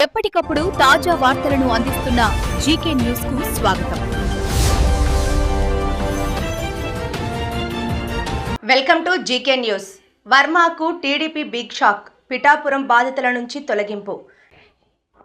ఎప్పటికప్పుడు తాజా వార్తలను అందిస్తున్న జీకే న్యూస్ కు స్వాగతం. Welcome to GK news. వర్మకు టీడీపీ బిగ్ షాక్. పిఠాపురం బాధితుల నుంచి తొలగింపు.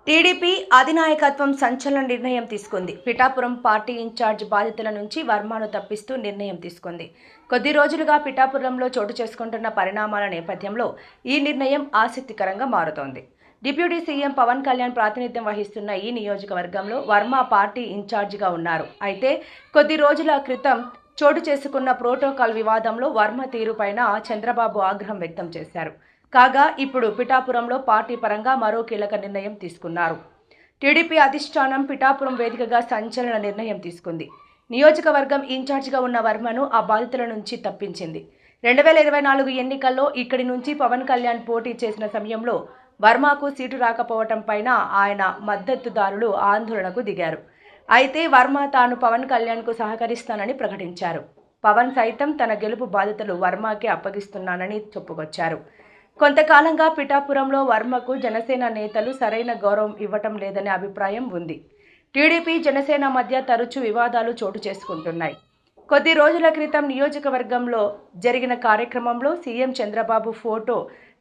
టీడీపీ అధినాయకత్వం సంచలన నిర్ణయం తీసుకుంది. పిఠాపురం పార్టీ ఇన్ఛార్జ్ బాధితుల నుంచి వర్మను తప్పిస్తూ నిర్ణయం తీసుకుంది. కొద్ది రోజులుగా పిఠాపురంలో చోటు చేసుకుంటున్న పరిణామాల నేపథ్యంలో ఈ నిర్ణయం ఆసక్తికరంగా మారుతోంది. డిప్యూటీ సీఎం పవన్ కళ్యాణ్ ప్రాతినిధ్యం వహిస్తున్న ఈ నియోజకవర్గంలో వర్మ పార్టీ ఇన్ఛార్జిగా ఉన్నారు. అయితే కొద్ది రోజుల క్రితం చోటు చేసుకున్న ప్రోటోకాల్ వివాదంలో వర్మ తీరుపైన చంద్రబాబు ఆగ్రహం వ్యక్తం చేశారు. కాగా ఇప్పుడు పిఠాపురంలో పార్టీ పరంగా మరో కీలక నిర్ణయం తీసుకున్నారు. టీడీపీ అధిష్టానం పిఠాపురం వేదికగా సంచలన నిర్ణయం తీసుకుంది. నియోజకవర్గం ఇన్ఛార్జిగా ఉన్న వర్మను ఆ బాధితుల నుంచి తప్పించింది. 2024 ఎన్నికల్లో ఇక్కడి నుంచి పవన్ కళ్యాణ్ పోటీ చేసిన సమయంలో వర్మకు సీటు రాకపోవటం పైన ఆయన మద్దతుదారులు ఆందోళనకు దిగారు. అయితే వర్మ తాను పవన్ కళ్యాణ్కు సహకరిస్తానని ప్రకటించారు. పవన్ సైతం తన గెలుపు బాధ్యతలు వర్మకే అప్పగిస్తున్నానని చెప్పుకొచ్చారు. కొంతకాలంగా పిఠాపురంలో వర్మకు జనసేన నేతలు సరైన గౌరవం ఇవ్వటం లేదనే అభిప్రాయం ఉంది. టీడీపీ జనసేన మధ్య తరచూ వివాదాలు చోటు చేసుకుంటున్నాయి. కొద్ది రోజుల క్రితం నియోజకవర్గంలో జరిగిన కార్యక్రమంలో సీఎం చంద్రబాబు ఫోటో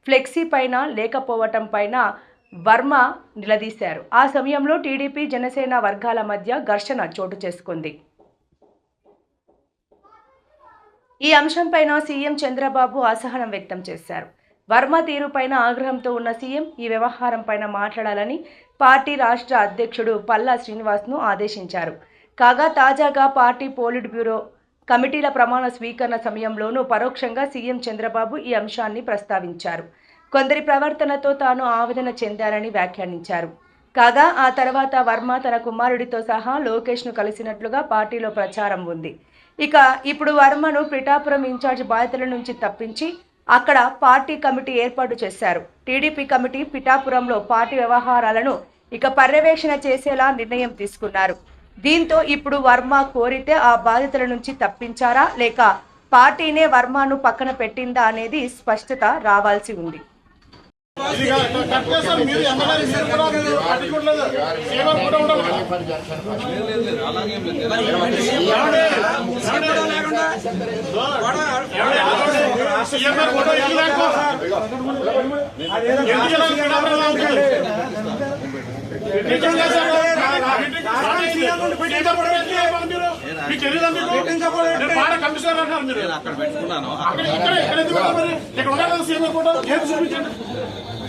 ఫ్లెక్సీ పైన లేకపోవటం పైన వర్మ నిలదీశారు. ఆ సమయంలో టీడీపీ జనసేన వర్గాల మధ్య ఘర్షణ చోటు చేసుకుంది. ఈ అంశంపైన సీఎం చంద్రబాబు అసహనం వ్యక్తం చేశారు. వర్మ తీరుపైన ఆగ్రహంతో ఉన్న సీఎం ఈ వ్యవహారం పైన మాట్లాడాలని పార్టీ రాష్ట్ర అధ్యక్షుడు పల్లా శ్రీనివాస్ను ఆదేశించారు. కాగా తాజాగా పార్టీ పోలిట్ బ్యూరో కమిటీల ప్రమాణ స్వీకరణ సమయంలోనూ పరోక్షంగా సీఎం చంద్రబాబు ఈ అంశాన్ని ప్రస్తావించారు. కొందరి ప్రవర్తనతో తాను ఆవేదన చెందారని వ్యాఖ్యానించారు. కాగా ఆ తర్వాత వర్మ తన కుమారుడితో సహా లోకేష్ను కలిసినట్లుగా పార్టీలో ప్రచారం ఉంది. ఇక ఇప్పుడు వర్మను పిఠాపురం ఇన్ఛార్జ్ బాధ్యతల నుంచి తప్పించి అక్కడ పార్టీ కమిటీ ఏర్పాటు చేశారు. టీడీపీ కమిటీ పిఠాపురంలో పార్టీ వ్యవహారాలను ఇక పర్యవేక్షణ చేసేలా నిర్ణయం తీసుకున్నారు. దీంతో ఇప్పుడు వర్మ కోరితే ఆ బాధితుల నుంచి తప్పించారా లేక పార్టీనే వర్మను పక్కన పెట్టిందా అనేది స్పష్టత రావాల్సి ఉంది.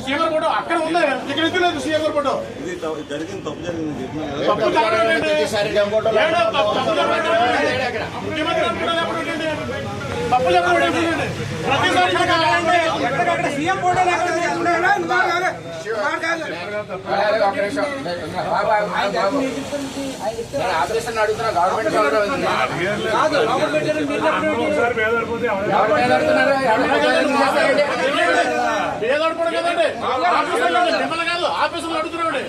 సీఎం ఫోటో అక్కడ ఉందా? ఇక్కడ ఎందుకు లేదు సీఎం ఫోటో? జరిగింది తప్పు జరిగింది. తప్పు చెప్పండి. ప్రతిసారి సీఎం ఫోటో ఆపరేషన్ అడుగుతున్నా గవర్నమెంట్ పేదోడు కదండి. మిమ్మల్ని కాదు ఆఫీసులు అడుగుతున్నాడు.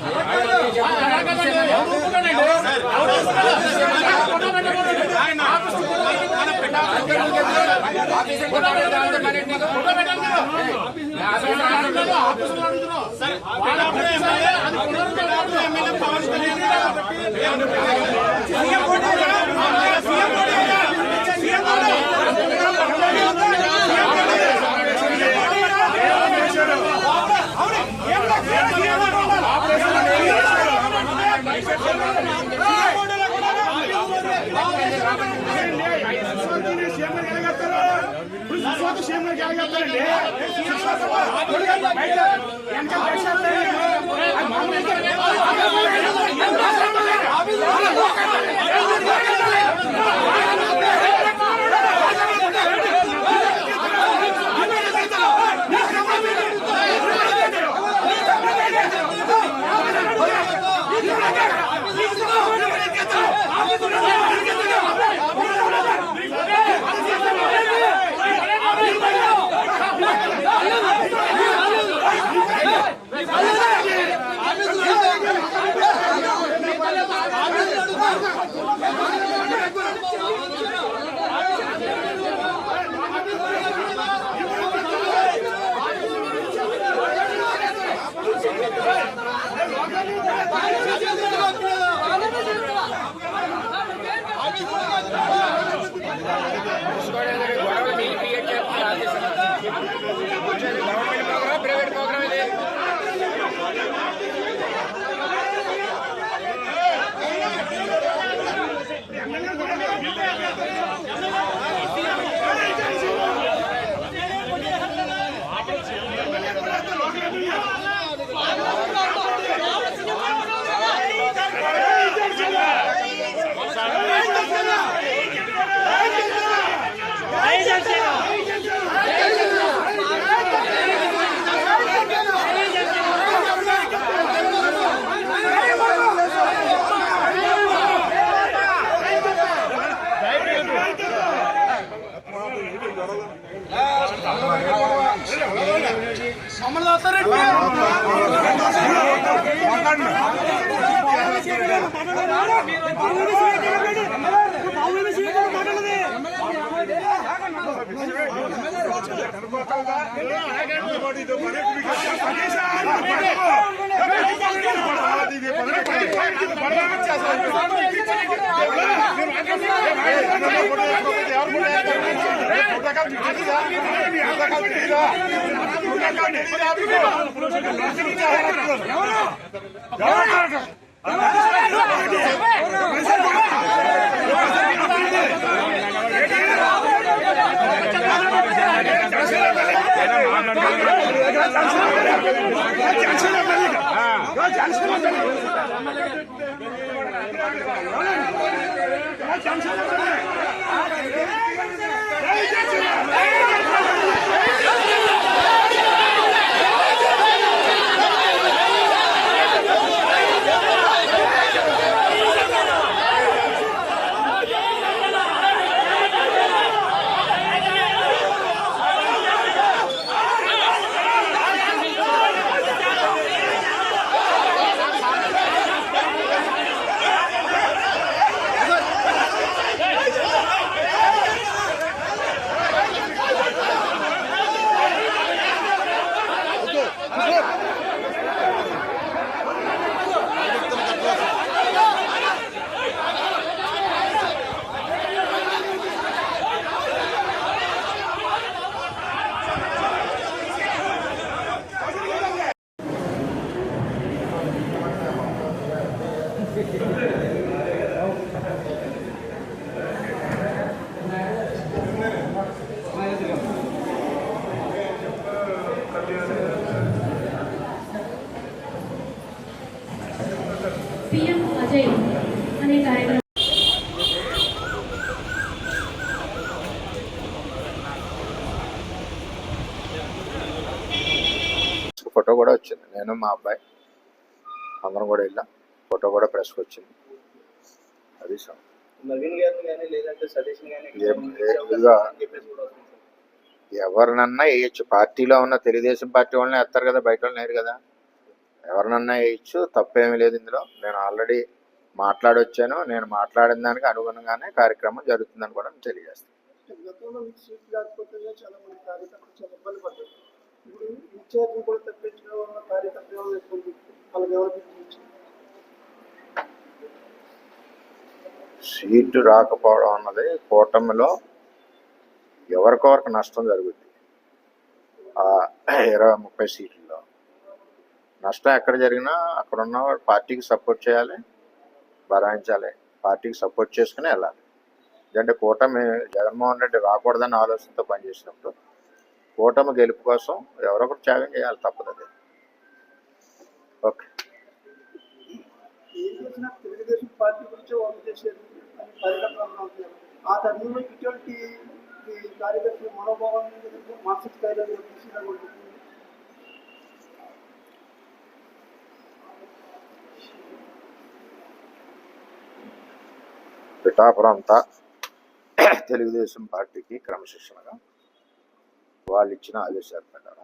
PM అజయ్ అనే కార్యక్రమం ఫోటో కూడా వచ్చింది. నేను మా అబ్బాయి అందరం కూడా వెళ్ళాం. ఫోటో కూడా ప్రెస్కి వచ్చింది. అది సార్ నవీన్ గారిని కానీ లేదంటే సతీష్ గాని ఎవరినన్నా వేయచ్చు. పార్టీలో ఉన్న తెలుగుదేశం పార్టీ వాళ్ళని వేస్తారు కదా, బయట వాళ్ళు లేరు కదా. ఎవరినన్నా వేయచ్చు, తప్పేమీ లేదు ఇందులో. నేను ఆల్రెడీ మాట్లాడొచ్చాను. నేను మాట్లాడిన దానికి అనుగుణంగానే కార్యక్రమం జరుగుతుందని కూడా తెలియజేస్తాను. గతంలో మీకు సీట్ లేకపోతే చాలా మంది కార్యకర్తలు చాలా ఇబ్బంది పడ్డారు. ఇప్పుడు ఇన్ఛార్జ్ కూడా తప్పించడం వల్ల కార్యకర్తలు ఎక్కువ వాళ్ళకి ఎవరికి సీటు రాకపోవడం అన్నది కూటమిలో ఎవరికొవరికి నష్టం జరుగుద్ది. 20-30 సీట్లలో నష్టం ఎక్కడ జరిగినా అక్కడ ఉన్న పార్టీకి సపోర్ట్ చేయాలి, భరాయించాలి, పార్టీకి సపోర్ట్ చేసుకుని వెళ్ళాలి. ఎందుకంటే కూటమి జగన్మోహన్ రెడ్డి రాకూడదని ఆలోచనతో పనిచేసినప్పుడు కూటమి గెలుపు కోసం ఎవరొకరు త్యాగం చేయాలి, తప్పదు. అది ఓకే. ఏం చేసినా తెలుగుదేశం పార్టీ గురించే వాళ్ళు చేసేది అని కార్యకర్తలు ఆ తరుణంలో ఇటువంటి కార్యకర్తల మనోభావాన్ని మానసిక స్థాయిలో తీసుకురాకూడదు. పిఠాపురం అంతా తెలుగుదేశం పార్టీకి క్రమశిక్షణగా వాళ్ళు ఇచ్చిన ఆదేశాల ప్రకారం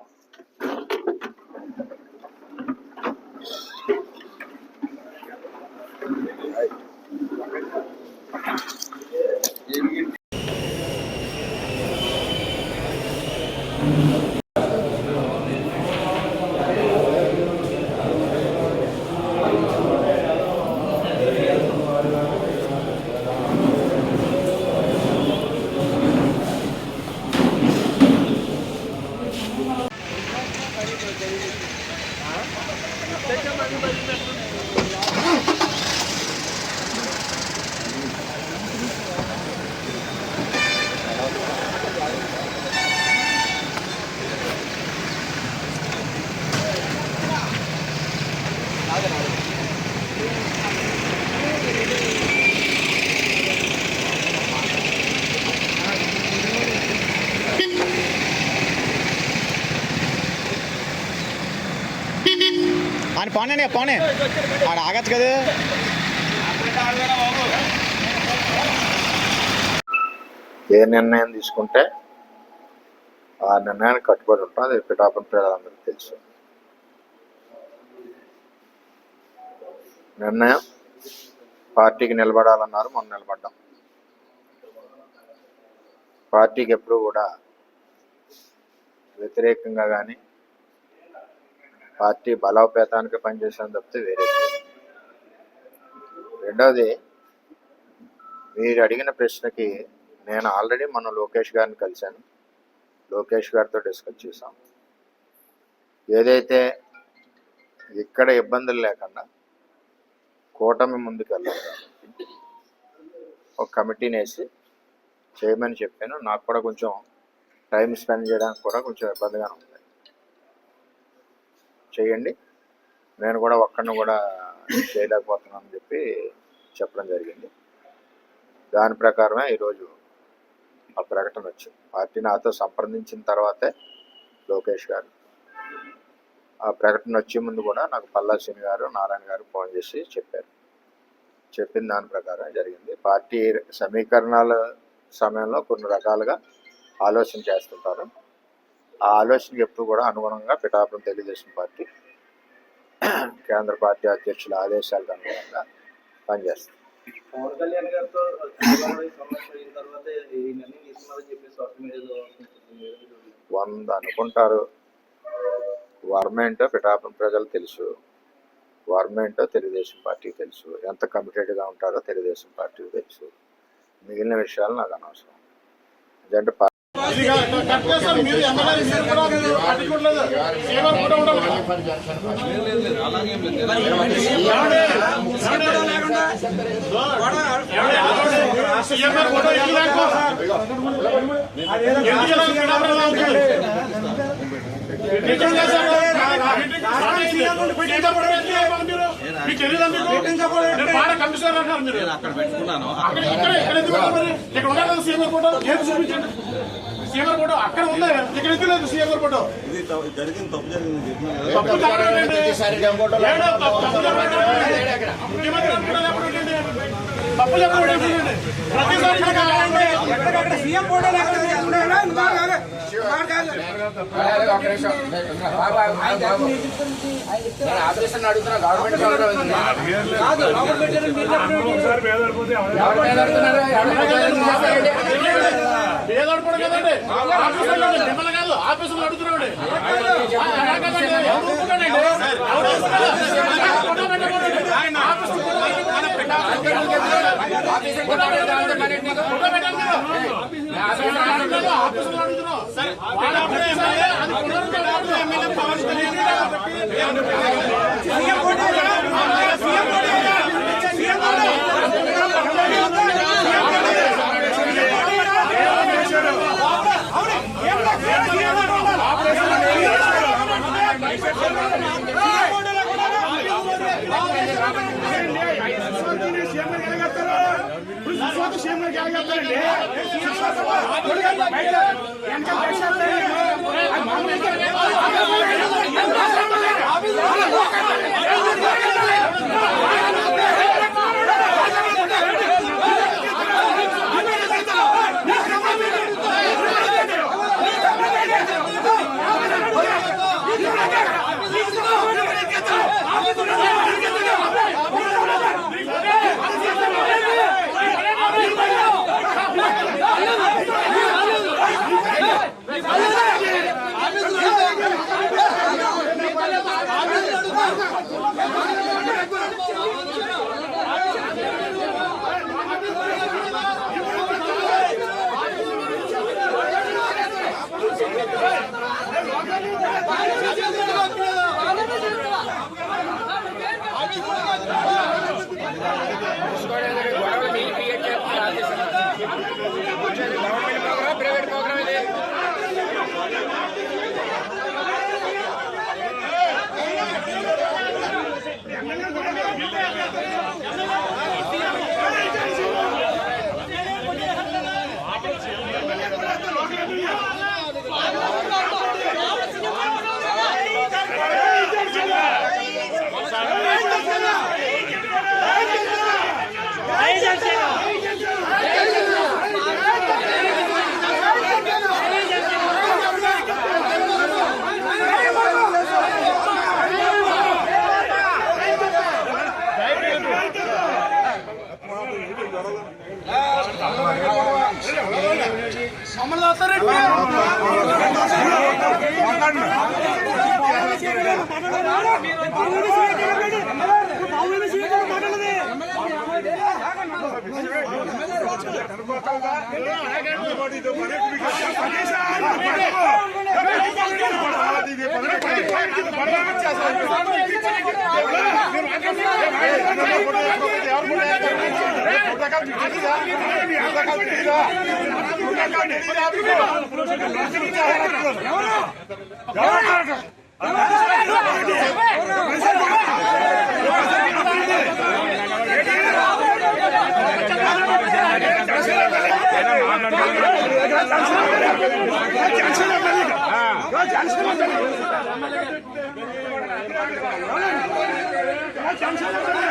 అని పోనీ పోనీ ఆడ ఆగచ్చు కదా. ఏ నిర్ణయం తీసుకుంటే ఆ నిర్ణయానికి కట్టుబడి ఉంటాం. అది పిఠాపురం ప్రజలందరికీ తెలుసు. నిర్ణయం. పార్టీకి నిలబడాలన్నారు, మొన్న నిలబడ్డాం. పార్టీకి ఎప్పుడూ కూడా వ్యతిరేకంగా కానీ పార్టీ బలోపేతానికి పనిచేసాను తప్పితే వేరే. రెండవది, మీరు అడిగిన ప్రశ్నకి నేను ఆల్రెడీ మొన్న లోకేష్ గారిని కలిశాను. లోకేష్ గారితో డిస్కస్ చేశాం. ఏదైతే ఇక్కడ ఇబ్బందులు లేకుండా కూటమి ముందుకు వెళ్ళాలి కాబట్టి ఒక కమిటీని వేసి చేయమని చెప్పాను. నాకు కూడా కొంచెం టైం స్పెండ్ చేయడానికి కూడా కొంచెం ఇబ్బందిగానే ఉంది. చేయండి, నేను కూడా ఒక్కడిని కూడా చేయలేకపోతున్నానని చెప్పడం జరిగింది. దాని ప్రకారమే ఈరోజు ఆ ప్రకటన వచ్చింది. పార్టీ నాతో సంప్రదించిన తర్వాతే లోకేష్ గారు ఆ ప్రకటన వచ్చే ముందు కూడా నాకు పల్లా శ్రీని గారు, నారాయణ గారు ఫోన్ చేసి చెప్పారు. చెప్పిన దాని ప్రకారం జరిగింది. పార్టీ సమీకరణాల సమయంలో కొన్ని రకాలుగా ఆలోచన చేస్తుంటారు. ఆ ఆలోచనకి ఎప్పుడు కూడా అనుగుణంగా పిఠాపురం తెలుగుదేశం పార్టీ కేంద్ర పార్టీ అధ్యక్షుల ఆదేశాలకు అనుగుణంగా పనిచేస్తుంది. పవన్ కళ్యాణ్ గారితో సమావేశం అయిన తర్వాత ఈ నిర్ణయం తీసుకున్నారని చెప్పి సోషల్ మీడియాలో 100 అనుకుంటారు. వర్మ ఏంటో పిఠాపురం ప్రజలు తెలుసు, వర్మ ఏంటో తెలుగుదేశం పార్టీకి తెలుసు, ఎంత కమిటెడ్గా ఉంటారో తెలుగుదేశం పార్టీకి తెలుసు. మిగిలిన విషయాలు నాకు అనవసరం. ఎందుకంటే ఇది కట్ చేస్తాం. మీరు ఎమ్మెల్యే మీరు కూడా మీరు పట్టుకోవట్లేదు. సీఎం కూడా ఉండాలి. సీఎం కూడా ఇవ్వలేకో మీకు తెలియదు. బాగా కమిషనర్ అంటారు మీరు. అక్కడ పెట్టుకున్నాను. ఇక్కడ ఉండాలి సీఎం ఫోటో ఏది చూపించండి. సీఎం ఫోటో అక్కడ ఉందా? ఇక్కడ ఎందుకు లేదు సీఎం ఫోటో? తప్పు జరగదండి. ముఖ్యమంత్రి తప్పు చెప్పండి. ప్రతిసారి సీఎం ఫోటో ఆపరేషన్ అడుగుతున్నా గవర్నమెంట్ పేదోడు కదండి. మిమ్మల్ని కాదు, ఆఫీసులు అడుగుతున్నాడు. జనసేన